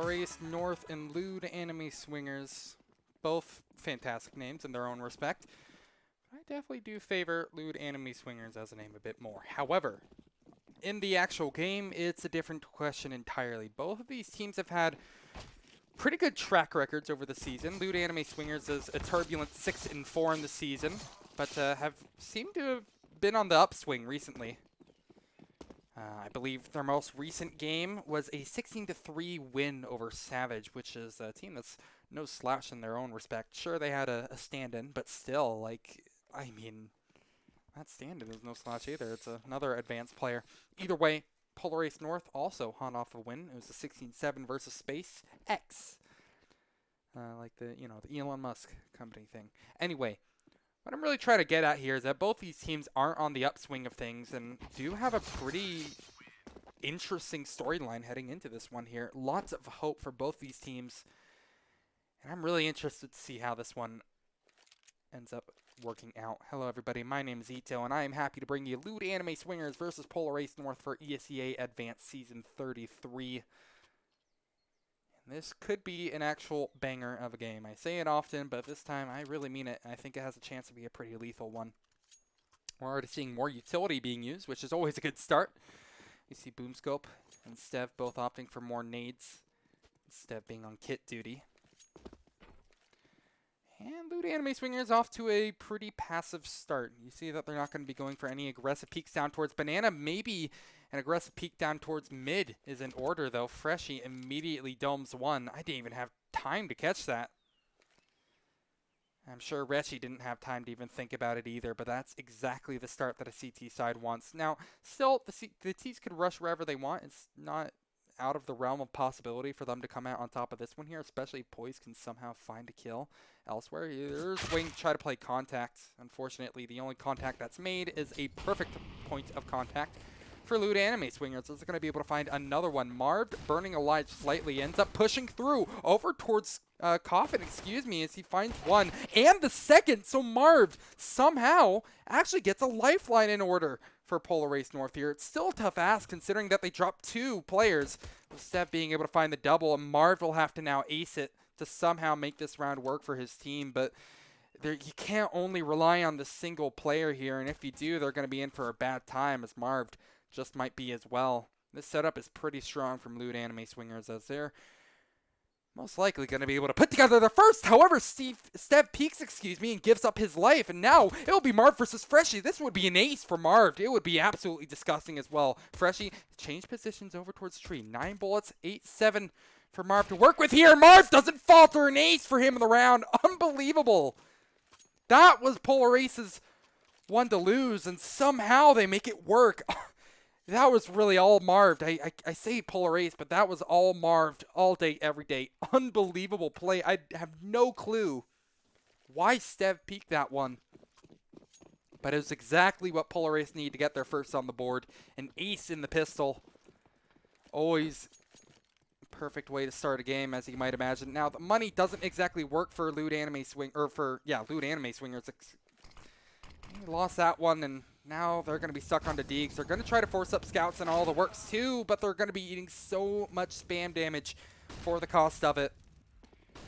Polaris North and LewdAnimeSwingers. Both fantastic names in their own respect. I definitely do favor LewdAnimeSwingers as a name a bit more. However, in the actual game, it's a different question entirely. Both of these teams have had pretty good track records over the season. LewdAnimeSwingers is a turbulent 6-4 in the season, but have seemed to have been on the upswing recently. I believe their most recent game was a 16-3 win over Savage, which is a team that's no slouch in their own respect. Sure, they had a stand-in, but still, like, I mean, that stand-in is no slouch either. It's another advanced player. Either way, Polaris North also hung off a win. It was a 16-7 versus SpaceX, like the Elon Musk company thing. Anyway, what I'm really trying to get at here is that both these teams aren't on the upswing of things and do have a pretty interesting storyline heading into this one here. Lots of hope for both these teams, and I'm really interested to see how this one ends up working out. Hello everybody, my name is Ito, and I am happy to bring you LewdAnimeSwingers versus Polaris North for ESEA Advanced Season 33. This could be an actual banger of a game. I say it often, but this time I really mean it. I think it has a chance to be a pretty lethal one. We're already seeing more utility being used, which is always a good start. We see Boomscope and Stev both opting for more nades, Stev being on kit duty. And LewdAnimeSwingers off to a pretty passive start. You see that they're not going to be going for any aggressive peeks down towards banana. Maybe an aggressive peek down towards mid is in order, though. Freshie immediately domes one. I didn't even have time to catch that. I'm sure Reshi didn't have time to even think about it either, but that's exactly the start that a CT side wants. Now, still, the Ts could rush wherever they want. It's not out of the realm of possibility for them to come out on top of this one here, especially if Poise can somehow find a kill elsewhere. There's waiting to try to play contact. Unfortunately, the only contact that's made is a perfect point of contact for LewdAnimeSwingers. Is going to be able to find another one. Marv, burning alive slightly, ends up pushing through over towards Coffin, as he finds one and the second. So Marv somehow actually gets a lifeline in order for Polaris North here. It's still a tough ask considering that they dropped two players, with Steph being able to find the double, and Marv will have to now ace it to somehow make this round work for his team. But you can't only rely on the single player here, and if you do, they're going to be in for a bad time, as Marv just might be as well. This setup is pretty strong from LewdAnimeSwingers, as they're most likely going to be able to put together the first. However, Stev peeks, and gives up his life. And now it'll be Marv versus Freshie. This would be an ace for Marv. It would be absolutely disgusting as well. Freshie changed positions over towards tree. 9 bullets, 8-7 for Marv to work with here. Marv doesn't falter. An ace for him in the round. Unbelievable. That was Polaris's one to lose, and somehow they make it work. That was really all Marved. I say Polaris, but that was all Marved all day, every day. Unbelievable play. I have no clue why Stev peeked that one. But it was exactly what Polaris need to get their first on the board. An ace in the pistol. Always a perfect way to start a game, as you might imagine. Now, the money doesn't exactly work for LewdAnimeSwingers. He lost that one, and now they're going to be stuck onto Deegs. They're going to try to force up scouts and all the works too, but they're going to be eating so much spam damage for the cost of it.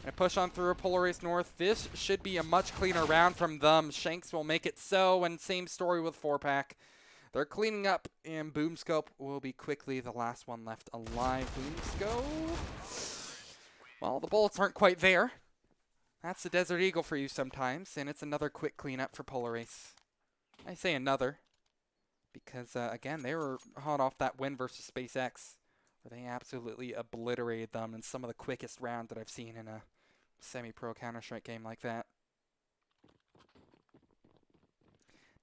And push on through Polaris North. This should be a much cleaner round from them. Shanks will make it so, and same story with 4-pack. They're cleaning up, and Boomscope will be quickly the last one left alive. Boomscope. Well, the bullets aren't quite there. That's the Desert Eagle for you sometimes, and it's another quick cleanup for Polaris. I say another because, again, they were hot off that win versus SpaceX, where they absolutely obliterated them in some of the quickest rounds that I've seen in a semi-pro Counter-Strike game like that.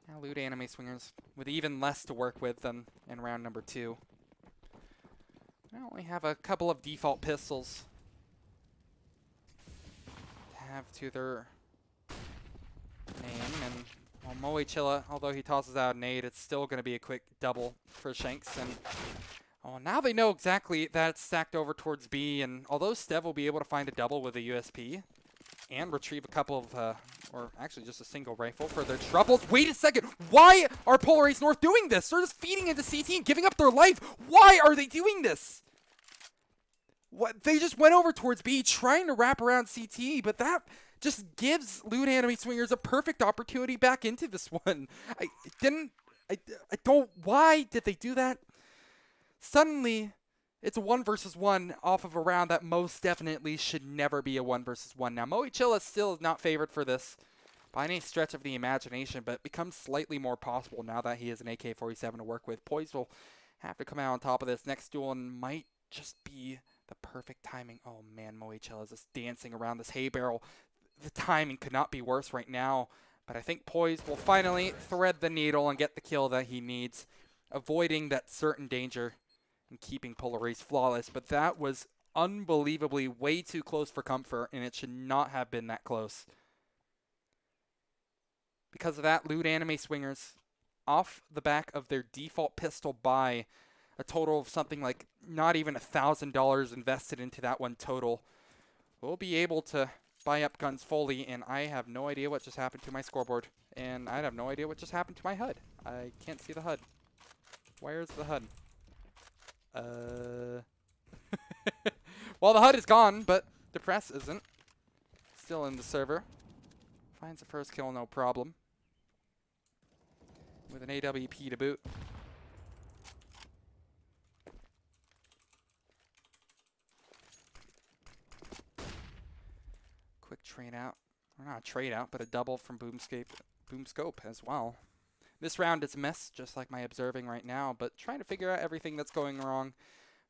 Now LewdAnimeSwingers with even less to work with than in round number 2. They only have a couple of default pistols to have to their name, and Moe Chilla, although he tosses out a nade, it's still going to be a quick double for Shanks. And now they know exactly that it's stacked over towards B, and although Stev will be able to find a double with a USP and retrieve a couple of, or actually just a single rifle for their troubles. Wait a second, why are Polaris North doing this? They're just feeding into CT and giving up their life. Why are they doing this? What they just went over towards B, trying to wrap around CT, but that just gives LewdAnimeSwingers a perfect opportunity back into this one. I didn't. I don't. Why did they do that? Suddenly, it's a 1 versus 1 off of a round that most definitely should never be a 1 versus 1. Now, Moichilla still is not favored for this by any stretch of the imagination, but it becomes slightly more possible now that he has an AK-47 to work with. Poise will have to come out on top of this next duel and might just be the perfect timing. Oh man, Moichilla is just dancing around this hay barrel. The timing could not be worse right now, but I think Poise will finally thread the needle and get the kill that he needs, avoiding that certain danger and keeping Polar Ace flawless. But that was unbelievably way too close for comfort, and it should not have been that close. Because of that, LewdAnimeSwingers, off the back of their default pistol buy, a total of something like not even $1,000 invested into that one total, will be able to buy up guns fully, and I have no idea what just happened to my scoreboard, and I have no idea what just happened to my HUD. I can't see the HUD. Where's the HUD? Well, the HUD is gone, but the press isn't. Still in the server. Finds the first kill, no problem. With an AWP to boot. Quick trade out. Or not a trade out, but a double from Boomscope as well. This round is a mess, just like my observing right now, but trying to figure out everything that's going wrong.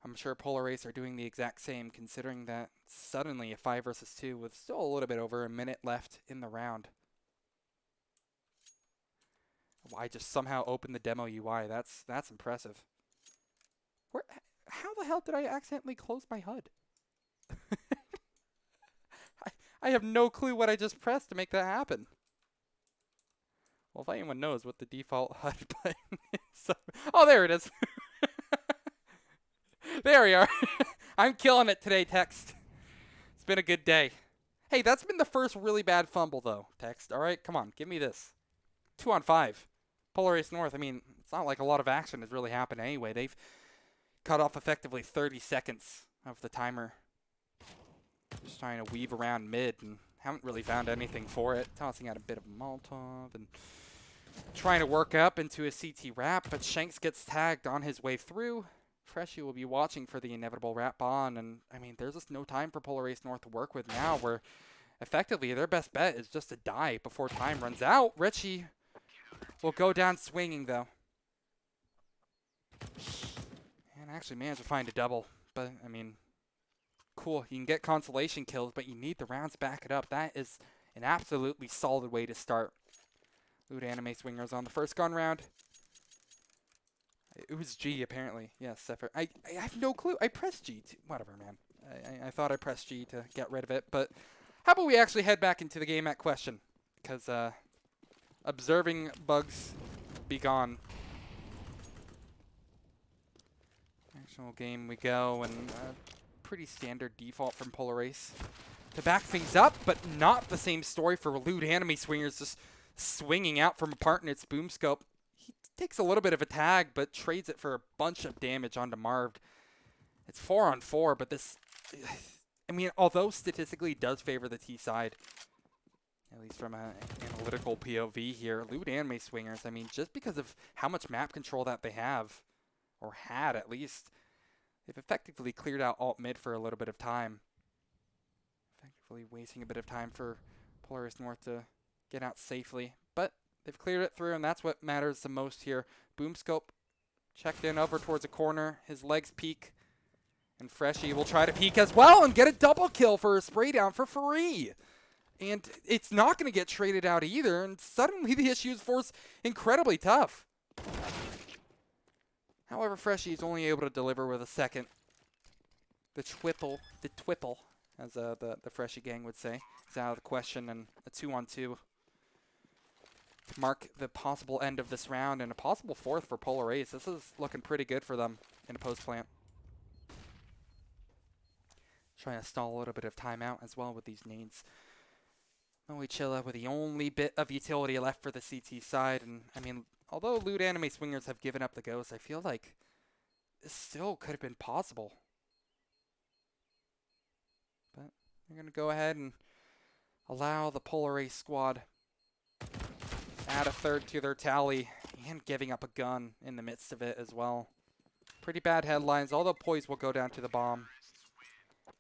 I'm sure Polar Ace are doing the exact same, considering that suddenly a 5 versus 2 with still a little bit over a minute left in the round. I just somehow opened the demo UI. That's impressive. How the hell did I accidentally close my HUD? I have no clue what I just pressed to make that happen. Well, if anyone knows what the default HUD button is. Oh, there it is. There we are. I'm killing it today, Text. It's been a good day. Hey, that's been the first really bad fumble, though, Text. All right, come on, give me this. 2 on 5. Polar Ace North, I mean, it's not like a lot of action has really happened anyway. They've cut off effectively 30 seconds of the timer. Just trying to weave around mid and haven't really found anything for it. Tossing out a bit of a Molotov and trying to work up into a CT wrap, but Shanks gets tagged on his way through. Freshie will be watching for the inevitable wrap on, and I mean, there's just no time for Polar Ace North to work with now, where effectively their best bet is just to die before time runs out. Richie will go down swinging, though. And actually managed to find a double, but I mean, cool. You can get consolation kills, but you need the rounds to back it up. That is an absolutely solid way to start. LewdAnimeSwingers on the first gun round. It was G, apparently. Yes, I have no clue. I pressed G. Whatever, man. I thought I pressed G to get rid of it. But how about we actually head back into the game at question? Because observing bugs be gone. Actual game we go. And pretty standard default from Polar Ace to back things up. But not the same story for LewdAnimeSwingers. Just swinging out from a partner. It's Boomscope. He takes a little bit of a tag, but trades it for a bunch of damage onto Marv. It's 4 on 4, but this, I mean, although statistically does favor the T side, at least from an analytical POV here, LewdAnimeSwingers, I mean, just because of how much map control that they have, or had at least, they've effectively cleared out alt mid for a little bit of time. Effectively wasting a bit of time for Polar Ace North to get out safely, but they've cleared it through, and that's what matters the most here. Boomscope checked in over towards a corner. His legs peek, and Freshie will try to peek as well and get a double kill for a spray down for free. And it's not going to get traded out either, and suddenly the issues force incredibly tough. However, Freshie is only able to deliver with a second. The twipple, as the Freshie gang would say, is out of the question, and a 2 on 2. Mark the possible end of this round and a possible fourth for Polar Ace. This is looking pretty good for them in a post plant. Trying to stall a little bit of timeout as well with these nades. Moichilla with the only bit of utility left for the CT side. And I mean, although LewdAnimeSwingers have given up the ghost, I feel like this still could have been possible. They're going to go ahead and allow the Polar Ace squad add a third to their tally, and giving up a gun in the midst of it as well. Pretty bad headlines, although poise will go down to the bomb.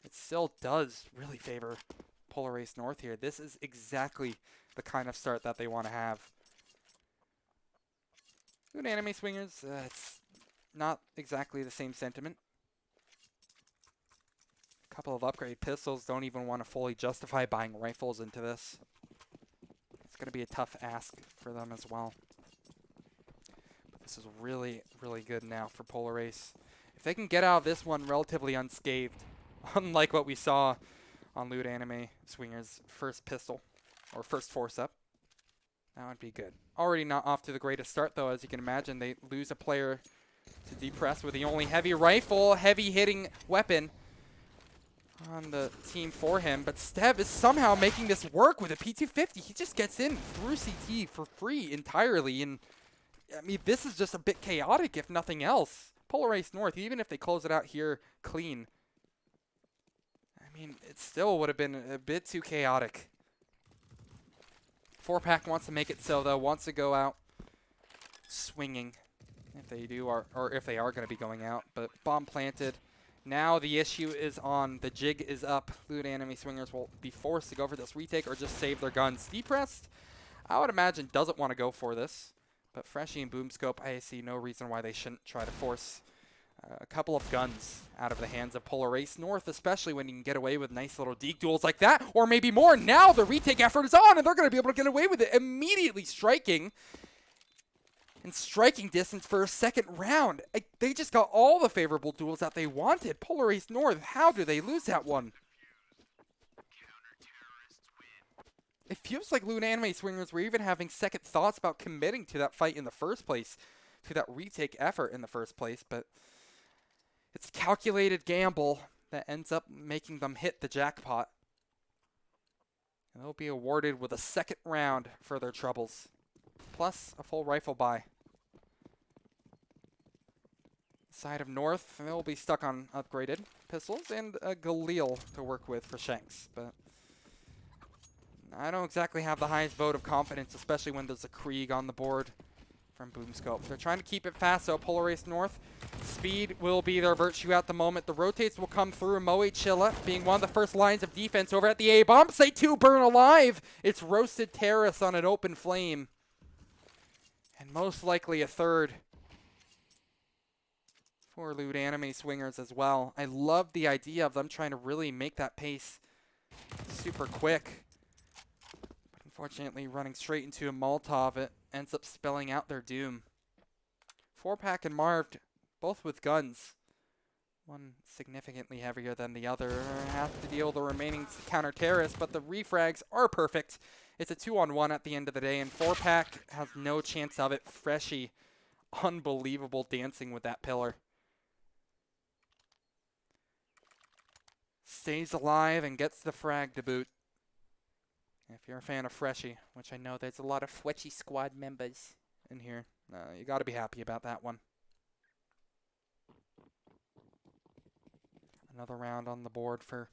It still does really favor Polar Ace North here. This is exactly the kind of start that they want to have. LewdAnimeSwingers, it's not exactly the same sentiment. A couple of upgrade pistols, don't even want to fully justify buying rifles into this. It's going to be a tough ask for them as well. But this is really, really good now for Polar Ace. If they can get out of this one relatively unscathed, unlike what we saw on LewdAnimeSwingers' first pistol, or first force-up, that would be good. Already not off to the greatest start, though. As you can imagine, they lose a player to depress with the only heavy rifle, heavy-hitting weapon on the team for him. But Stev is somehow making this work with a P250. He just gets in through CT for free entirely. And, I mean, this is just a bit chaotic, if nothing else. Polar Ace North, even if they close it out here clean, I mean, it still would have been a bit too chaotic. 4-pack wants to make it so, though, wants to go out swinging if they do, or if they are going to be going out. But bomb planted. Now the issue is on. The jig is up. LewdAnimeSwingers will be forced to go for this retake or just save their guns. Depressed, I would imagine, doesn't want to go for this. But Freshie and Boomscope, I see no reason why they shouldn't try to force a couple of guns out of the hands of Polar Ace North, especially when you can get away with nice little deke duels like that, or maybe more. Now the retake effort is on, and they're going to be able to get away with it, immediately striking in striking distance for a second round. They just got all the favorable duels that they wanted. Polar Ace North, how do they lose that one? It feels like LewdAnimeSwingers were even having second thoughts about committing to that fight in the first place, to that retake effort in the first place, but it's a calculated gamble that ends up making them hit the jackpot. And they'll be awarded with a second round for their troubles, plus a full rifle buy. Side of North, they'll be stuck on upgraded pistols and a Galil to work with for Shanks, but I don't exactly have the highest vote of confidence, especially when there's a Krieg on the board from Boomscope. They're trying to keep it fast, so Polar Ace North, speed will be their virtue at the moment. The rotates will come through. Moe Chilla being one of the first lines of defense over at the A bomb. Say 2 burn alive. It's roasted terrorists on an open flame. And most likely a third for LewdAnimeSwingers as well. I love the idea of them trying to really make that pace super quick. But unfortunately, running straight into a Molotov, it ends up spelling out their doom. 4-pack and Marved, both with guns. One significantly heavier than the other. Have to deal with the remaining counter-terrorists, but the refrags are perfect. It's a 2-on-1 at the end of the day, and 4-pack has no chance of it. Freshie, unbelievable dancing with that pillar. Stays alive and gets the frag to boot. If you're a fan of Freshie, which I know there's a lot of Fwetchy squad members in here, you got to be happy about that one. Another round on the board for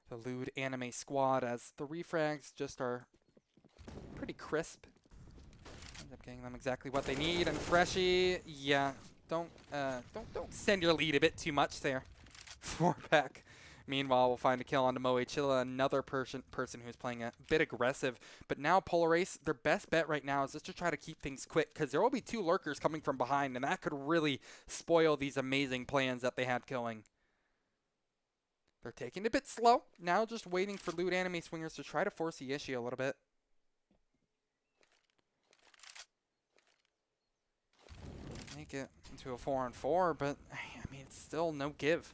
the LewdAnime squad, as the refrags just are pretty crisp. End up getting them exactly what they need. And Freshie, yeah, don't extend your lead a bit too much there. 4-pack. Meanwhile, we'll find a kill onto Moe Chilla, another person who's playing a bit aggressive. But now Polar Ace, their best bet right now is just to try to keep things quick, because there will be 2 lurkers coming from behind, and that could really spoil these amazing plans that they had going. They're taking it a bit slow. Now just waiting for LewdAnimeSwingers to try to force the issue a little bit. Make it into a 4-on-4, but I mean, it's still no give.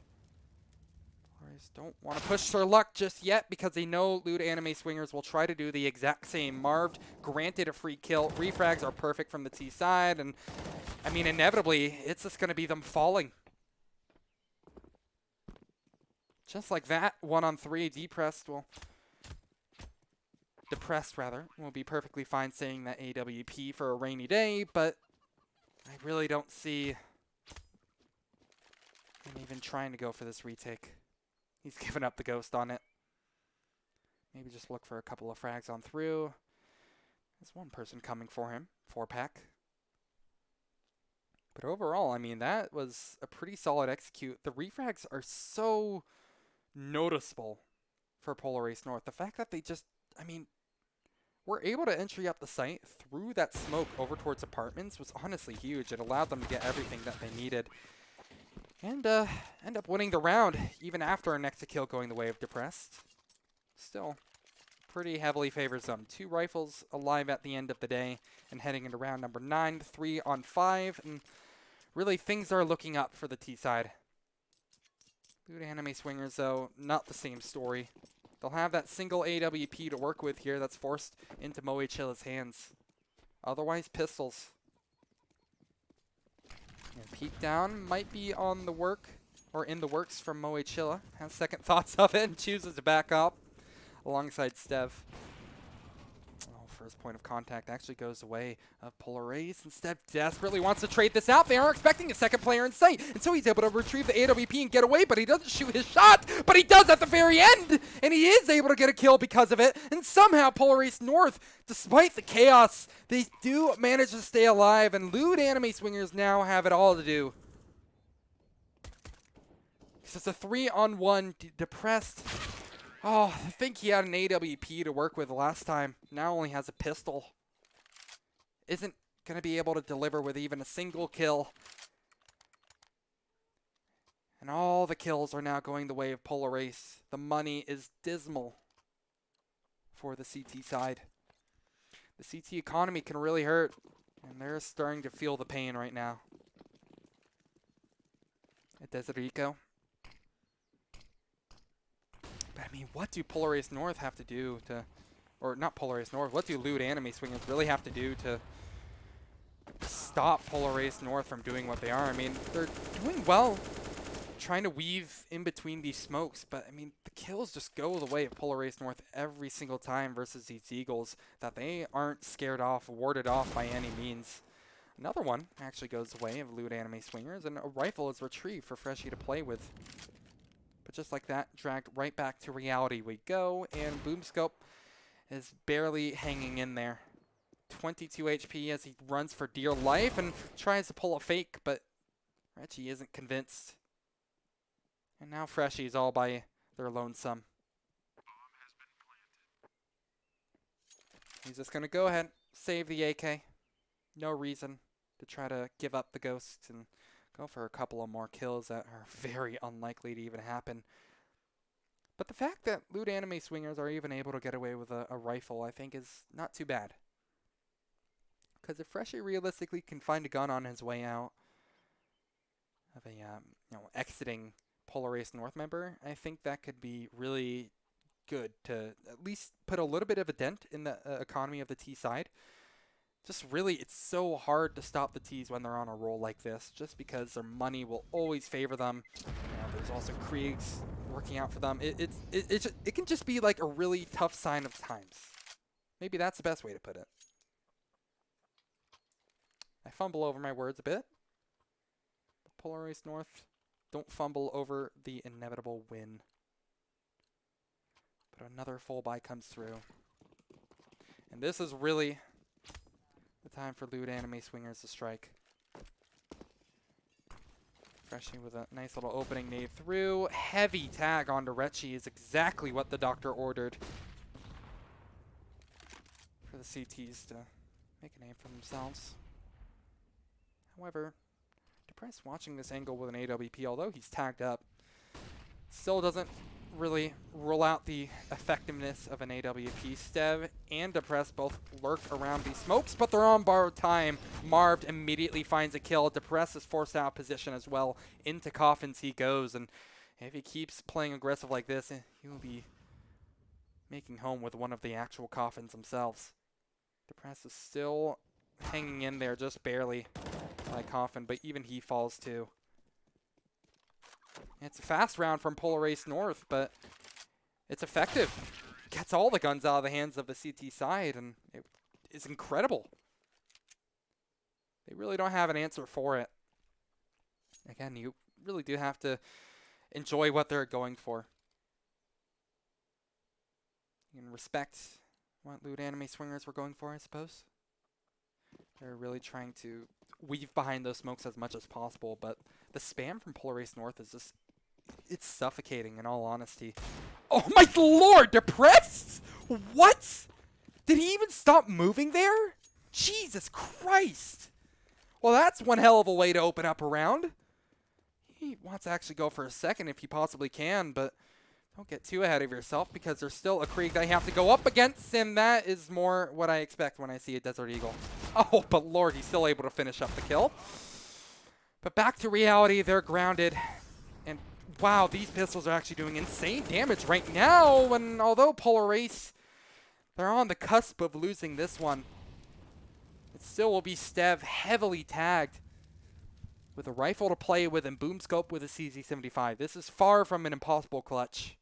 Don't want to push their luck just yet, because they know LewdAnimeSwingers will try to do the exact same. Marved granted a free kill. Refrags are perfect from the T side, and I mean, inevitably, it's just going to be them falling. Just like that, 1-on-3, depressed will be perfectly fine saying that AWP for a rainy day, but I really don't see him even trying to go for this retake. He's given up the ghost on it. Maybe just look for a couple of frags on through. There's one person coming for him. 4-pack. But overall, I mean, that was a pretty solid execute. The refrags are so noticeable for Polar Ace North. The fact that they just, I mean, were able to entry up the site through that smoke over towards apartments was honestly huge. It allowed them to get everything that they needed. And end up winning the round, even after an extra kill going the way of Depressed. Still, pretty heavily favors them. 2 rifles alive at the end of the day, and heading into round number 9, 3 on 5, and really things are looking up for the T side. LewdAnimeSwingers, though, not the same story. They'll have that single AWP to work with here that's forced into Moe Chilla's hands. Otherwise, pistols. And peek down might be on the work, or in the works from Moe Chilla. Has second thoughts of it and chooses to back up alongside Stev. Oh, first point of contact actually goes away of Polar Ace, and Stev desperately wants to trade this out. They aren't expecting a second player in sight, and so he's able to retrieve the AWP and get away, but he doesn't shoot his shot, but he does at the very end, and he is able to get a kill because of it, and somehow Polar Ace North, despite the chaos, they do manage to stay alive, and LewdAnimeSwingers now have it all to do. It's a 3-on-1 Depressed. Oh, I think he had an AWP to work with last time. Now only has a pistol. Isn't going to be able to deliver with even a single kill. And all the kills are now going the way of Polar Ace. The money is dismal for the CT side. The CT economy can really hurt, and they're starting to feel the pain right now. At Desert Eco. But I mean, what do Polar Ace North have to do to, or not Polar Ace North, what do LewdAnimeSwingers really have to do to stop Polar Ace North from doing what they are? I mean, they're doing well, trying to weave in between these smokes, but I mean, the kills just go the way of Polar Ace North every single time versus these Eagles that they aren't scared off, warded off by any means. Another one actually goes the way of LewdAnimeSwingers, and a rifle is retrieved for Freshie to play with. But just like that, dragged right back to reality we go, and Boomscope is barely hanging in there. 22 HP as he runs for dear life and tries to pull a fake, but Reggie isn't convinced. And now Freshie's all by their lonesome. He's just going to go ahead, save the AK. No reason to try to give up the ghost and go for a couple of more kills that are very unlikely to even happen. But the fact that LewdAnimeSwingers are even able to get away with a rifle, I think, is not too bad. Because if Freshie realistically can find a gun on his way out of a exiting Polar Ace North member, I think that could be really good to at least put a little bit of a dent in the economy of the T side. Just really, it's so hard to stop the T's when they're on a roll like this, just because their money will always favor them. There's also Kriegs working out for them. It can just be like a really tough sign of times. Maybe that's the best way to put it. I fumble over my words a bit. Polar Ace North, don't fumble over the inevitable win. But another full buy comes through. And this is really the time for LewdAnimeSwingers to strike. Freshie with a nice little opening nade through. Heavy tag onto Retchie is exactly what the doctor ordered for the CTs to make a name for themselves. However, Depressed watching this angle with an AWP, although he's tagged up, still doesn't really rule out the effectiveness of an AWP. Stev and Depressed both lurk around these smokes, but they're on borrowed time. Marved immediately finds a kill. Depressed is forced out of position as well. Into coffins he goes, and if he keeps playing aggressive like this, he will be making home with one of the actual coffins themselves. Depressed is still hanging in there just barely by coffin, but even he falls too. It's a fast round from Polar Ace North, but it's effective. Gets all the guns out of the hands of the CT side, and it is incredible. They really don't have an answer for it. Again, you really do have to enjoy what they're going for. You can respect what LewdAnimeSwingers were going for, I suppose. They're really trying to weave behind those smokes as much as possible, but the spam from Polar Ace North is just, it's suffocating in all honesty. Oh my lord, depressed? What? Did he even stop moving there? Jesus Christ. Well, that's one hell of a way to open up a round. He wants to actually go for a second if he possibly can, but don't get too ahead of yourself because there's still a Krieg that you have to go up against, and that is more what I expect when I see a Desert Eagle. Oh, but lord, he's still able to finish up the kill. But back to reality, they're grounded. And wow, these pistols are actually doing insane damage right now, and although Polar Ace, they're on the cusp of losing this one, it still will be Stev heavily tagged with a rifle to play with and boom scope with a CZ75. This is far from an impossible clutch.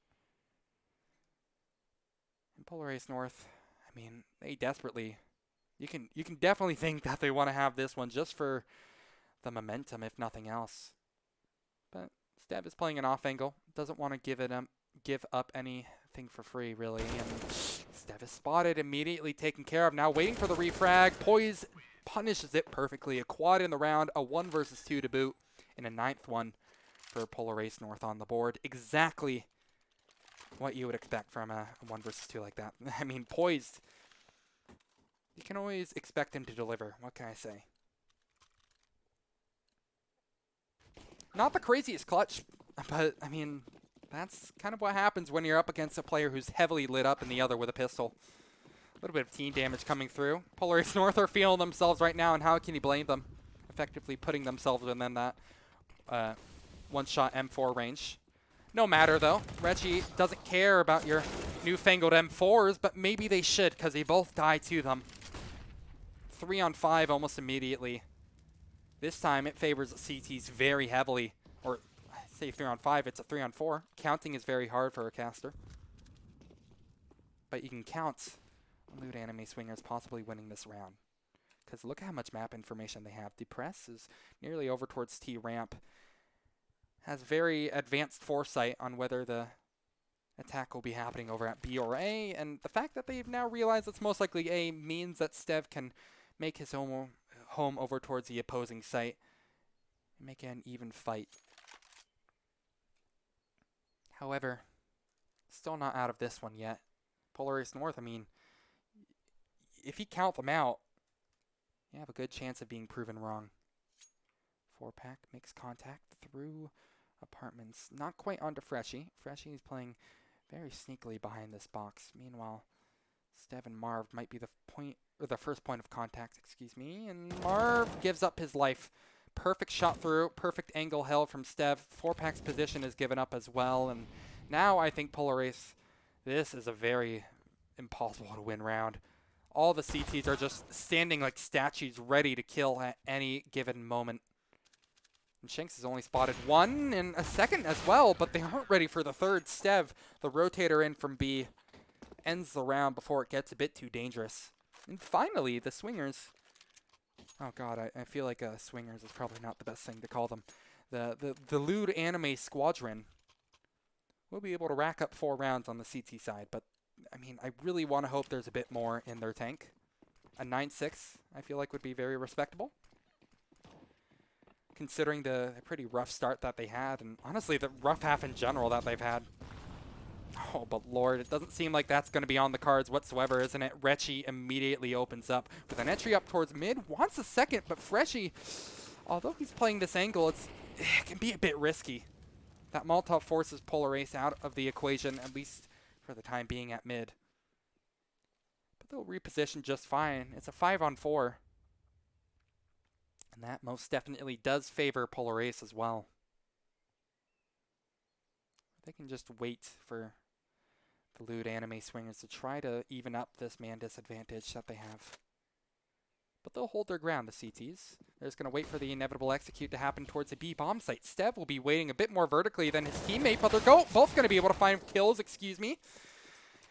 And Polar Ace North, I mean, they desperately, you can definitely think that they want to have this one just for the momentum, if nothing else. But Stev is playing an off angle, doesn't want to give up anything for free, really. And Stev is spotted, immediately taken care of. Now waiting for the refrag. Poise punishes it perfectly. A quad in the round, a 1 versus 2 to boot, and a 9th one for Polar Ace North on the board. Exactly what you would expect from a 1 versus 2 like that. I mean, poised. You can always expect him to deliver. What can I say? Not the craziest clutch, but I mean, that's kind of what happens when you're up against a player who's heavily lit up and the other with a pistol. A little bit of team damage coming through. Polar Ace North are feeling themselves right now, and how can you blame them? Effectively putting themselves within that one-shot M4 range. No matter, though. Reggie doesn't care about your newfangled M4s, but maybe they should, because they both die to them. 3 on 5 almost immediately. This time it favors the CTs very heavily. Or, I say 3 on 5, it's a 3 on 4. Counting is very hard for a caster. But you can count LewdAnimeSwingers possibly winning this round. Because look at how much map information they have. Depress is nearly over towards T ramp. Has very advanced foresight on whether the attack will be happening over at B or A. And the fact that they've now realized it's most likely A means that Stev can make his home over towards the opposing site and make it an even fight. However, still not out of this one yet. Polar Ace North, I mean, if you count them out, you have a good chance of being proven wrong. 4-pack makes contact through apartments. Not quite onto Freshy. Freshy is playing very sneakily behind this box. Meanwhile, Stev and Marv might be the first point of contact, excuse me. And Marv gives up his life. Perfect shot through, perfect angle held from Stev. 4-pack's position is given up as well. And now I think Polar Ace, this is a very impossible to win round. All the CTs are just standing like statues ready to kill at any given moment. And Shanks has only spotted 1 and a second as well, but they aren't ready for the third. Stev, the rotator in from B, ends the round before it gets a bit too dangerous. And finally, the Swingers. Oh god, I feel like Swingers is probably not the best thing to call them. The LewdAnime Squadron will be able to rack up 4 rounds on the CT side, but I mean, I really want to hope there's a bit more in their tank. A 9-6, I feel like, would be very respectable, considering the pretty rough start that they had, and honestly, the rough half in general that they've had. Oh, but lord, it doesn't seem like that's going to be on the cards whatsoever, isn't it? Rechi immediately opens up with an entry up towards mid, wants a second, but Freshy, although he's playing this angle, it can be a bit risky. That Molotov forces Polar Ace out of the equation, at least for the time being at mid. But they'll reposition just fine. It's a 5 on 4. And that most definitely does favor Polar Ace as well. They can just wait for the LewdAnimeSwingers to try to even up this man disadvantage that they have. But they'll hold their ground, the CTs. They're just going to wait for the inevitable execute to happen towards the B bomb site. Stev will be waiting a bit more vertically than his teammate, but they're both going to be able to find kills, excuse me.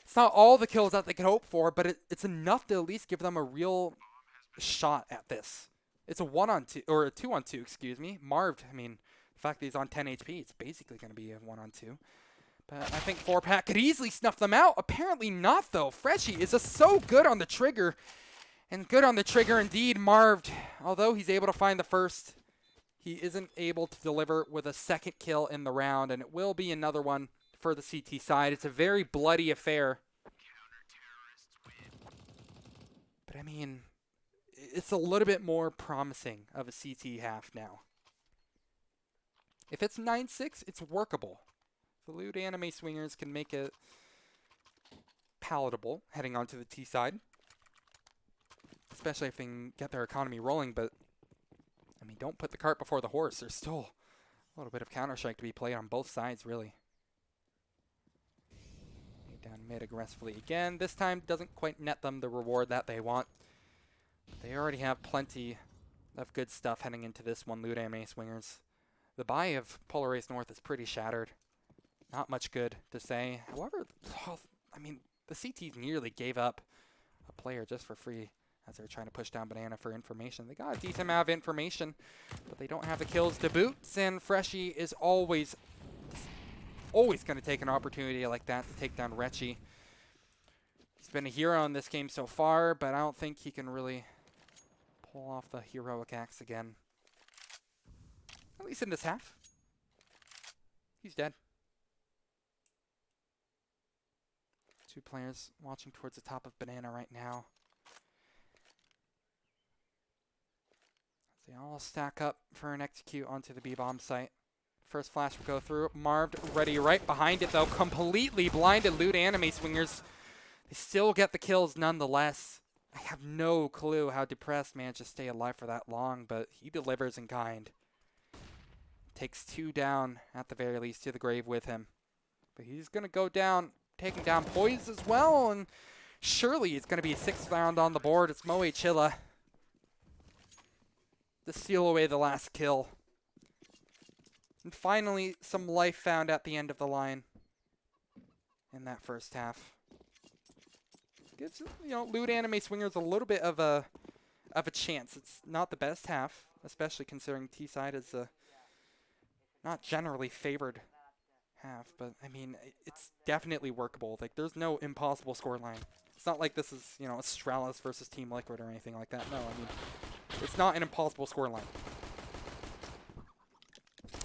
It's not all the kills that they could hope for, but it's enough to at least give them a real shot at this. It's a 1-on-2, or a 2-on-2, excuse me. Marv, I mean, the fact that he's on 10 HP, it's basically going to be a 1-on-2. But I think 4-pack could easily snuff them out. Apparently not, though. Freshie is just so good on the trigger. And good on the trigger indeed. Marved, although he's able to find the first, he isn't able to deliver with a second kill in the round. And it will be another one for the CT side. It's a very bloody affair. But I mean, it's a little bit more promising of a CT half now. If it's 9-6, it's workable. The LewdAnimeSwingers can make it palatable heading onto the T side. Especially if they can get their economy rolling, but I mean, don't put the cart before the horse. There's still a little bit of Counter-Strike to be played on both sides, really. Down mid aggressively again. This time doesn't quite net them the reward that they want. They already have plenty of good stuff heading into this one, LewdAnimeSwingers. The buy of Polaris North is pretty shattered. Not much good to say. However, I mean, the CTs nearly gave up a player just for free as they're trying to push down Banana for information. They got a decent amount of information, but they don't have the kills to boot. And Freshie is always going to take an opportunity like that to take down Retchie. He's been a hero in this game so far, but I don't think he can really pull off the heroic acts again. At least in this half. He's dead. Two players watching towards the top of Banana right now. They all stack up for an execute onto the B-bomb site. First flash will go through. Marved ready right behind it, though. Completely blinded LewdAnimeSwingers. They still get the kills nonetheless. I have no clue how Depressed managed to stay alive for that long, but he delivers in kind. Takes two down, at the very least, to the grave with him. But he's going to go down, taking down Poise as well, and surely it's going to be a sixth round on the board. It's Moe Chilla to steal away the last kill. And finally, some life found at the end of the line in that first half. Gives, you know, LewdAnimeSwingers a little bit of a chance. It's not the best half, especially considering T-side is a not generally favored half, but I mean, it's definitely workable. Like, there's no impossible scoreline. It's not like this is, you know, Astralis versus Team Liquid or anything like that. No, I mean, it's not an impossible scoreline.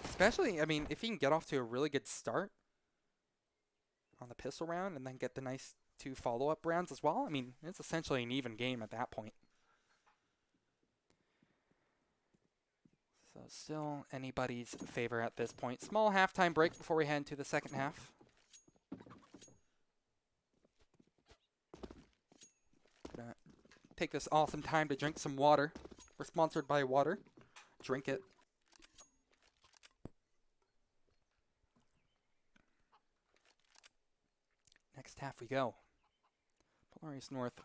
Especially, I mean, if he can get off to a really good start on the pistol round and then get the nice two follow-up rounds as well, I mean, it's essentially an even game at that point. So still anybody's favor at this point. Small halftime break before we head into the second half. Gonna take this awesome time to drink some water. We're sponsored by water. Drink it. Next half we go. Polaris North.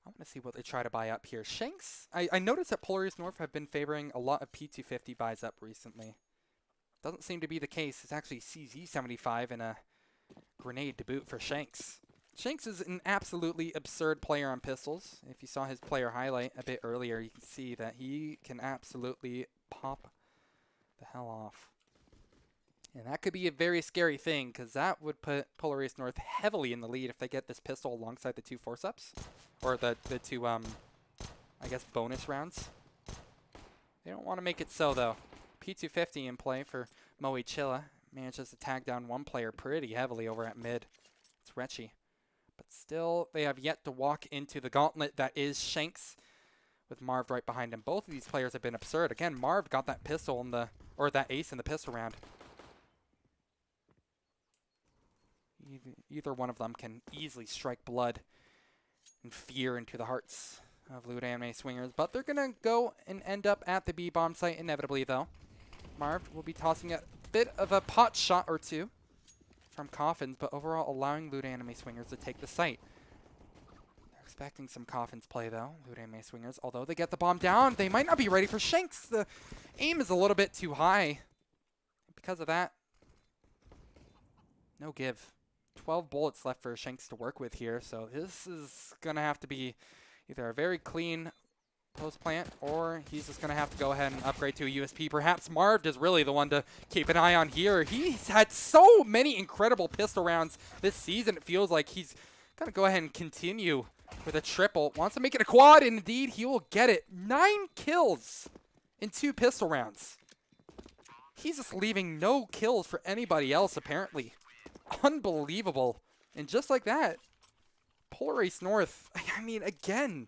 I want to see what they try to buy up here. Shanks, I noticed that Polaris North have been favoring a lot of P250 buys up recently. Doesn't seem to be the case. It's actually CZ75 and a grenade to boot for Shanks. Shanks is an absolutely absurd player on pistols. If you saw his player highlight a bit earlier, you can see that he can absolutely pop the hell off. And that could be a very scary thing, because that would put Polaris North heavily in the lead if they get this pistol alongside the two force-ups. Or the two, I guess, bonus rounds. They don't want to make it so, though. P250 in play for Moe Chilla. Manages to tag down one player pretty heavily over at mid. It's Retchie. But still, they have yet to walk into the gauntlet that is Shanks, with Marv right behind him. Both of these players have been absurd. Again, Marv got that pistol in the, or that ace in the pistol round. Either one of them can easily strike blood and fear into the hearts of LewdAnimeSwingers. But they're going to go and end up at the B-bomb site inevitably, though. Marv will be tossing a bit of a pot shot or two from Coffins, but overall allowing LewdAnimeSwingers to take the site. They're expecting some Coffins play, though, LewdAnimeSwingers. Although they get the bomb down, they might not be ready for Shanks. The aim is a little bit too high. Because of that, no give. 12 bullets left for Shanks to work with here, so this is going to have to be either a very clean post plant, or he's just going to have to go ahead and upgrade to a USP. Perhaps Marv is really the one to keep an eye on here. He's had so many incredible pistol rounds this season. It feels like he's going to go ahead and continue with a triple. Wants to make it a quad, and indeed he will get it. 9 kills in 2 pistol rounds. He's just leaving no kills for anybody else, apparently. Unbelievable. And just like that, Polar Ace North, I mean, again,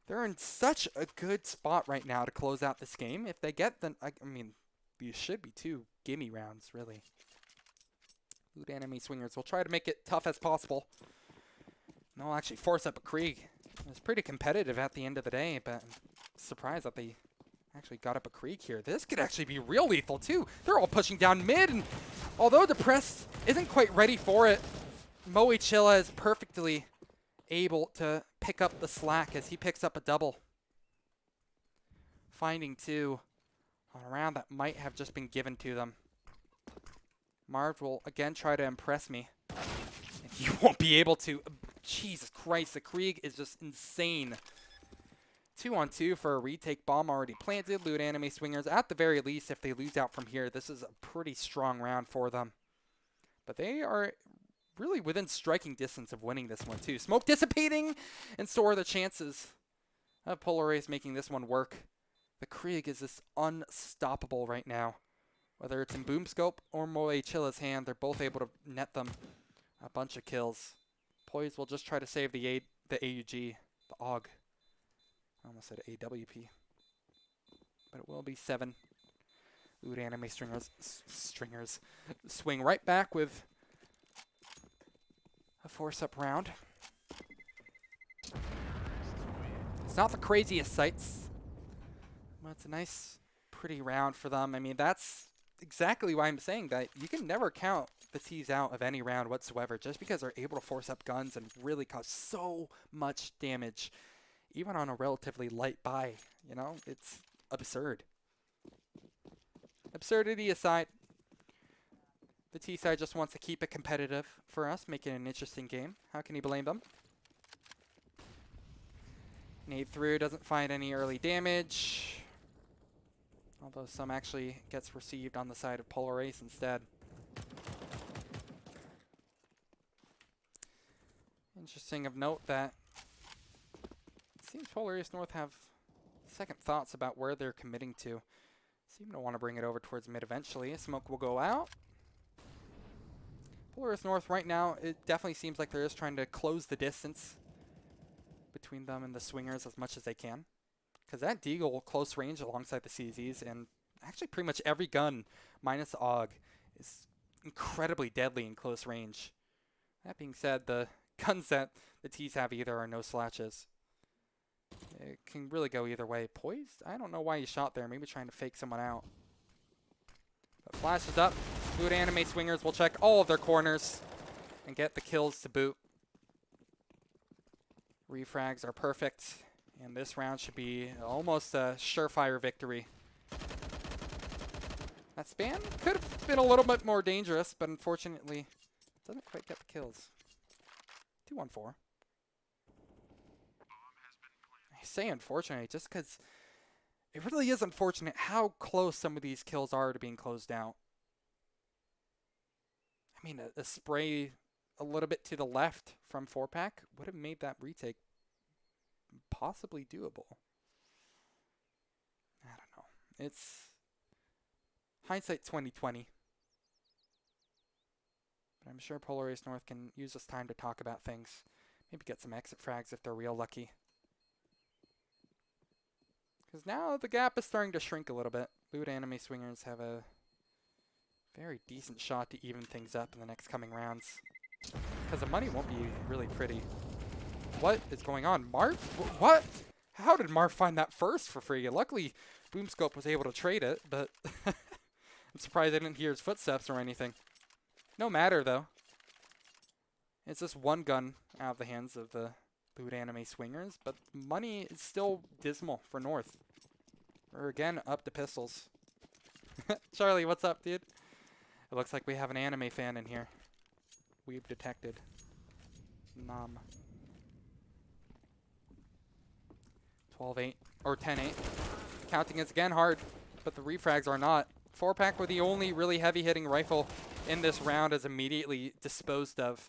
they're in such a good spot right now to close out this game. If they get the, I mean, these should be 2 gimme rounds, really. LewdAnimeSwingers will try to make it tough as possible. And they'll actually force up a Krieg. It was pretty competitive at the end of the day, but I'm surprised that they actually got up a Krieg here. This could actually be real lethal, too. They're all pushing down mid, and although Depressed isn't quite ready for it, Moe Chilla is perfectly able to pick up the slack as he picks up a double. Finding 2 on a round that might have just been given to them. Marv will again try to impress me. And he won't be able to. Jesus Christ, the Krieg is just insane. 2-on-2 for a retake. Bomb already planted. LewdAnimeSwingers, at the very least, if they lose out from here, this is a pretty strong round for them. But they are really within striking distance of winning this one, too. Smoke dissipating, and so are the chances of Polar Ace making this one work. The Krieg is just unstoppable right now. Whether it's in Boomscope or Moe Chilla's hand, they're both able to net them a bunch of kills. Poise will just try to save the AUG, the AUG. I almost said AWP. But it will be 7. LewdAnimeSwingers swing right back with a force-up round. It's not the craziest sights, but it's a nice, pretty round for them. I mean, that's exactly why I'm saying that you can never count the T's out of any round whatsoever, just because they're able to force up guns and really cause so much damage, even on a relatively light buy. You know, it's absurd. Absurdity aside, the T side just wants to keep it competitive for us, make it an interesting game. How can you blame them? Nade through, doesn't find any early damage. Although some actually gets received on the side of Polar Ace instead. Interesting of note that it seems Polar Ace North have second thoughts about where they're committing to. Seem to want to bring it over towards mid eventually. Smoke will go out. Polar Ace North right now, it definitely seems like they're just trying to close the distance between them and the Swingers as much as they can. Because that Deagle close range alongside the CZs, and actually pretty much every gun minus AUG is incredibly deadly in close range. That being said, the guns that the T's have either are no slatches. It can really go either way. Poised? I don't know why he shot there. Maybe trying to fake someone out. But flash is up. LewdAnimeSwingers will check all of their corners and get the kills to boot. Refrags are perfect. And this round should be almost a surefire victory. That span could have been a little bit more dangerous, but unfortunately, doesn't quite get the kills. 2-on-4. I say unfortunately just because it really is unfortunate how close some of these kills are to being closed out. I mean, a spray a little bit to the left from 4-pack would have made that retake possibly doable. I don't know. It's hindsight 2020. But I'm sure Polar Ace North can use this time to talk about things. Maybe get some exit frags if they're real lucky. Because now the gap is starting to shrink a little bit. LewdAnimeSwingers have a very decent shot to even things up in the next coming rounds. Because the money won't be really pretty. What is going on? Marv? What? How did Marv find that first for free? Luckily, Boomscope was able to trade it, but I'm surprised I didn't hear his footsteps or anything. No matter, though. It's just one gun out of the hands of the LewdAnimeSwingers, but money is still dismal for North. We're again up to pistols. Charlie, what's up, dude? It looks like we have an anime fan in here. We've detected. Nom. 12-8 or 10-8. Counting is again hard, but the refrags are not. 4-pack with the only really heavy hitting rifle in this round is immediately disposed of.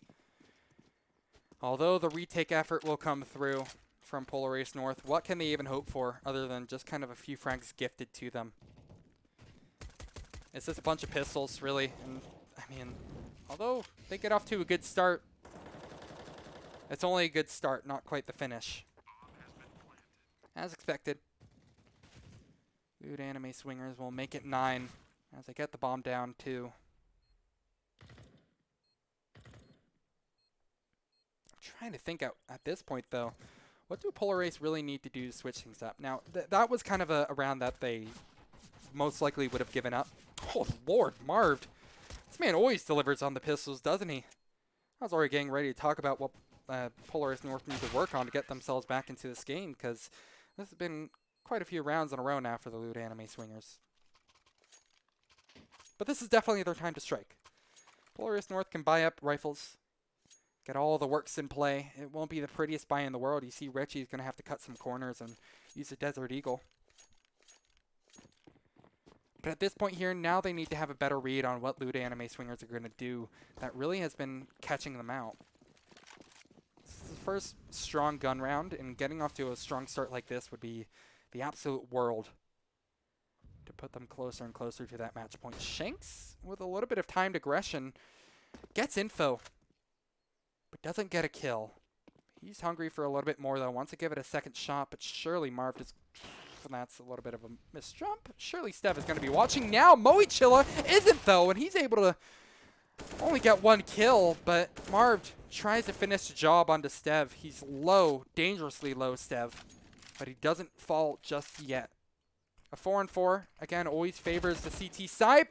Although the retake effort will come through from Polar Ace North, what can they even hope for other than just kind of a few frags gifted to them? It's just a bunch of pistols, really. And I mean, although they get off to a good start, it's only a good start, not quite the finish. As expected. LewdAnimeSwingers will make it 9 as they get the bomb down 2. I'm trying to think at this point, though, what do Polar Ace really need to do to switch things up? Now, that was kind of a round that they most likely would have given up. Oh, Lord, Marv. This man always delivers on the pistols, doesn't he? I was already getting ready to talk about what Polar Ace North need to work on to get themselves back into this game, because this has been quite a few rounds in a row now for the LewdAnimeSwingers. But this is definitely their time to strike. Polar Ace North can buy up rifles, get all the works in play. It won't be the prettiest buy in the world. You see Richie's going to have to cut some corners and use a Desert Eagle. But at this point here, now they need to have a better read on what LewdAnimeSwingers are going to do that really has been catching them out. This is the first strong gun round, and getting off to a strong start like this would be the absolute world to put them closer and closer to that match point. Shanks, with a little bit of timed aggression, gets info, but doesn't get a kill. He's hungry for a little bit more, though. Wants to give it a second shot, but surely Marv is... And that's a little bit of a missed jump. Surely Stev is going to be watching now. Moichilla isn't, though, and he's able to only get 1 kill, but Marv tries to finish the job onto Stev. He's low, dangerously low, Stev, but he doesn't fall just yet. A 4-on-4, again, always favors the CT side,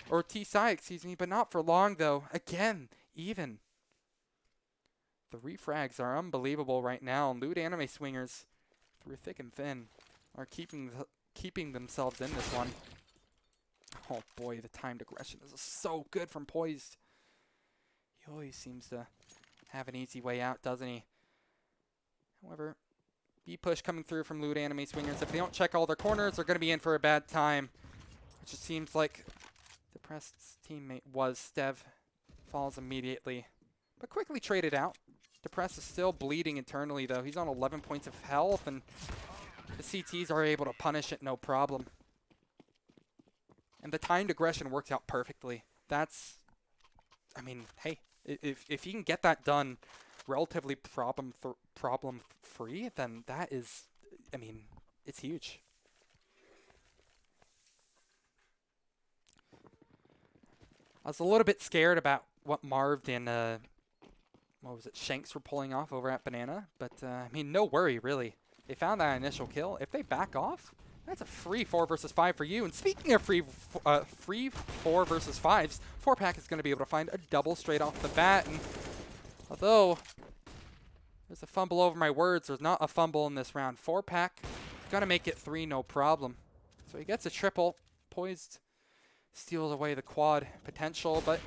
or T side, excuse me, but not for long, though. Again, even. The refrags are unbelievable right now, and LewdAnimeSwingers, through thick and thin, are keeping themselves in this one. Oh boy, the timed aggression is so good from Poised. He always seems to have an easy way out, doesn't he? However, B-push coming through from LewdAnimeSwingers. If they don't check all their corners, they're going to be in for a bad time. Which it seems like Depressed's teammate was. Stev falls immediately, but quickly traded out. Depressed is still bleeding internally, though. He's on 11 points of health, and the CTs are able to punish it no problem. And the timed aggression works out perfectly. That's, I mean, hey, if you can get that done relatively problem-free, then that is, I mean, it's huge. I was a little bit scared about what Marv and, what was it, Shanks were pulling off over at Banana, but, I mean, no worry, really. They found that initial kill. If they back off, that's a free 4 versus 5 for you. And speaking of free 4 versus 5s, 4-pack is going to be able to find a double straight off the bat. And although there's a fumble over my words, there's not a fumble in this round. 4-pack going to make it 3, no problem. So he gets a triple. Poised steals away the quad potential, but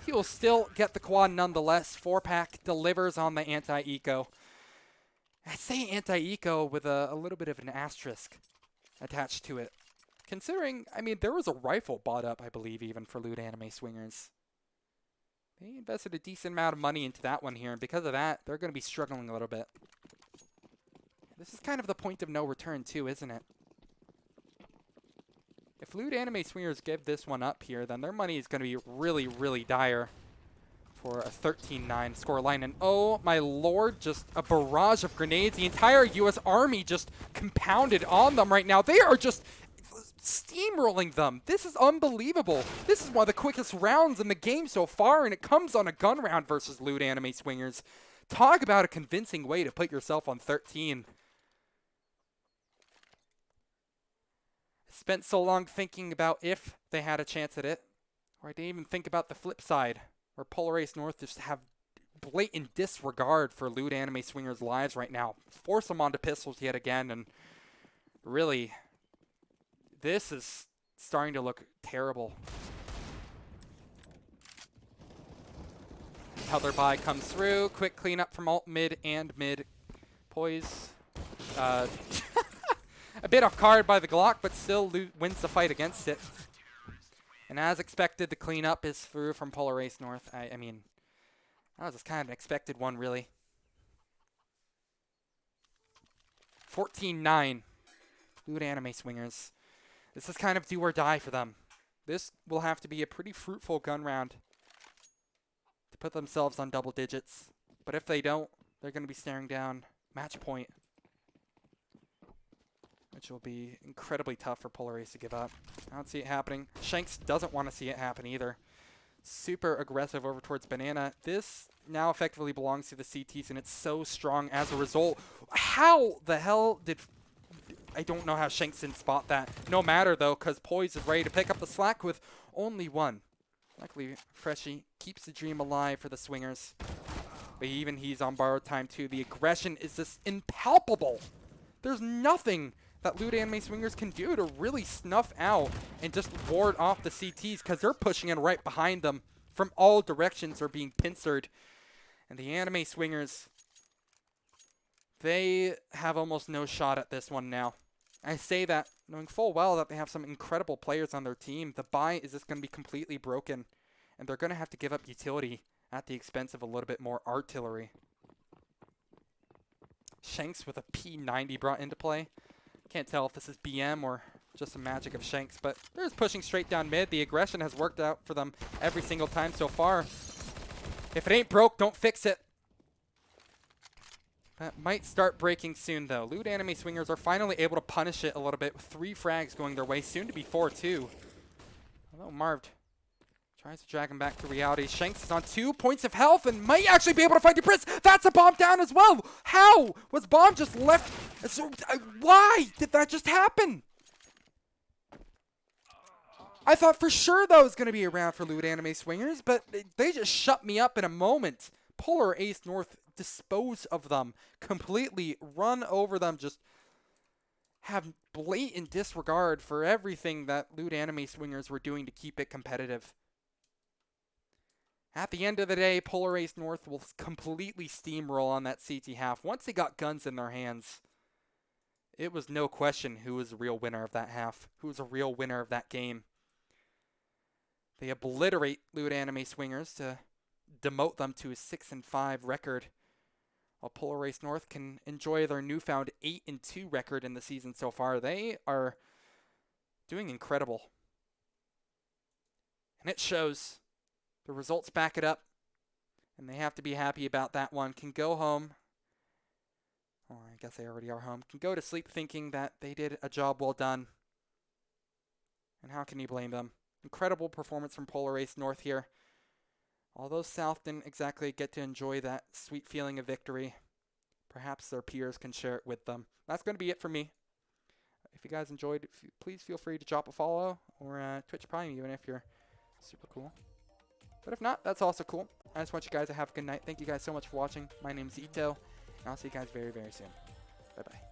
he will still get the quad nonetheless. 4-pack delivers on the anti-eco. I say anti-eco with a little bit of an asterisk attached to it. Considering, I mean, there was a rifle bought up, I believe, even for LewdAnimeSwingers. They invested a decent amount of money into that one here, and because of that, they're going to be struggling a little bit. This is kind of the point of no return, too, isn't it? If LewdAnimeSwingers give this one up here, then their money is going to be really, really dire for a 13-9 scoreline. And oh my lord, just a barrage of grenades. The entire U.S. Army just compounded on them right now. They are just steamrolling them. This is unbelievable. This is one of the quickest rounds in the game so far, and it comes on a gun round versus LewdAnimeSwingers. Talk about a convincing way to put yourself on 13. Spent so long thinking about if they had a chance at it, or I didn't even think about the flip side, where Polar Ace North just have blatant disregard for LewdAnimeSwingers' lives right now. Force them onto pistols yet again, and really, this is starting to look terrible. Another buy comes through. Quick cleanup from alt mid and mid. Poise. A bit off guard by the Glock, but still wins the fight against it. And as expected, the cleanup is through from Polar Ace North. I mean, that was just kind of an expected one, really. 14-9. LewdAnimeSwingers. This is kind of do or die for them. This will have to be a pretty fruitful gun round to put themselves on double digits. But if they don't, they're going to be staring down match point, which will be incredibly tough for Polar Ace to give up. I don't see it happening. Shanks doesn't want to see it happen either. Super aggressive over towards Banana. This now effectively belongs to the CTs, and it's so strong as a result. How the hell did... I don't know how Shanks didn't spot that. No matter, though, because Poise is ready to pick up the slack with only one. Luckily, Freshie keeps the dream alive for the Swingers. But even he's on borrowed time, too. The aggression is just impalpable. There's nothing that LewdAnimeSwingers can do to really snuff out and just ward off the CTs, because they're pushing in right behind them from all directions. They're being pincered. And the LewdAnimeSwingers, they have almost no shot at this one now. I say that knowing full well that they have some incredible players on their team. The buy is just going to be completely broken, and they're going to have to give up utility at the expense of a little bit more artillery. Shanks with a P90 brought into play. Can't tell if this is BM or just the magic of Shanks, but they're just pushing straight down mid. The aggression has worked out for them every single time so far. If it ain't broke, don't fix it. That might start breaking soon, though. LewdAnimeSwingers are finally able to punish it a little bit with 3 frags going their way, soon to be 4 too. Although Marv tries to drag him back to reality. Shanks is on 2 points of health and might actually be able to find Debris. That's a bomb down as well. How was bomb just left? So, why did that just happen? I thought for sure that was going to be around for LewdAnimeSwingers, but they just shut me up in a moment. Polar Ace North dispose of them, completely run over them, just have blatant disregard for everything that LewdAnimeSwingers were doing to keep it competitive. At the end of the day, Polar Ace North will completely steamroll on that CT half. Once they got guns in their hands, it was no question who was the real winner of that half, who was a real winner of that game. They obliterate LewdAnimeSwingers to demote them to a 6-5 record, while Polar Ace North can enjoy their newfound 8-2 record in the season so far. They are doing incredible. And it shows. The results back it up. And they have to be happy about that one. Can go home. Oh, I guess they already are home. Can go to sleep thinking that they did a job well done. And how can you blame them? Incredible performance from Polar Ace North here. Although South didn't exactly get to enjoy that sweet feeling of victory, perhaps their peers can share it with them. That's going to be it for me. If you guys enjoyed, please feel free to drop a follow or Twitch Prime even if you're super cool. But if not, that's also cool. I just want you guys to have a good night. Thank you guys so much for watching. My name is Ito, and I'll see you guys very, very soon. Bye-bye.